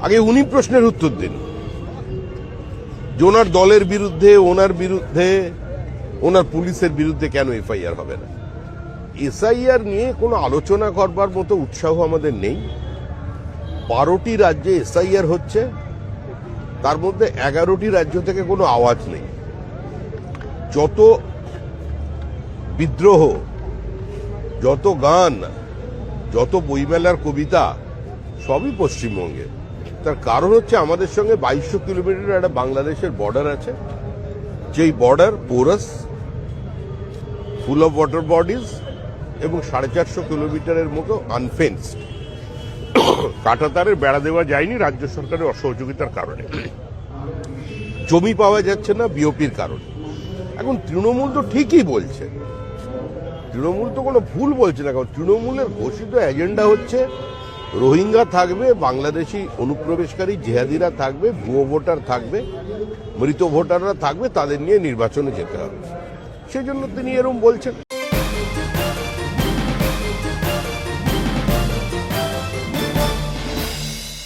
আগে উনি প্রশ্নের উত্তর দিন যে ওনার দলের বিরুদ্ধে, ওনার বিরুদ্ধে, ওনার পুলিশের বিরুদ্ধে কেন এফআইআর হবে না। এসআইআর নিয়ে কোনো আলোচনা করবার মতো উৎসাহ আমাদের নেই। 12টি রাজ্যে এসআইআর হচ্ছে, তার মধ্যে 11টি রাজ্য থেকে কোনো আওয়াজ নেই। যত বিদ্রোহ, যত গান, যত বইমেলার কবিতা সবই পশ্চিমবঙ্গে। তার কারণ হচ্ছে আমাদের সঙ্গে 2200 কিলোমিটার একটা বাংলাদেশের বর্ডার আছে, যেই border porous, full of water bodies এবং 450 কিলোমিটারের মতো আনফেন্সড। কাঁটাতারের বেড়া দেওয়া যায়নি রাজ্য সরকারের অসহযোগিতার কারণে, জমি পাওয়া যাচ্ছে না বিওপির কারণে। এখন তৃণমূল তো ঠিকই বলছে, তৃণমূল তো কোনো ভুল বলছে না, কারণ তৃণমূলের ঘোষিত এজেন্ডা হচ্ছে রোহিঙ্গা থাকবে, বাংলাদেশি অনুপ্রবেশকারী জেহাদিরা থাকবে, ভুয়ো ভোটার থাকবে, মৃত ভোটাররা থাকবে, তাদের নিয়ে নির্বাচনে যেতে হবে। সেজন্য তিনি এরকম বলছেন।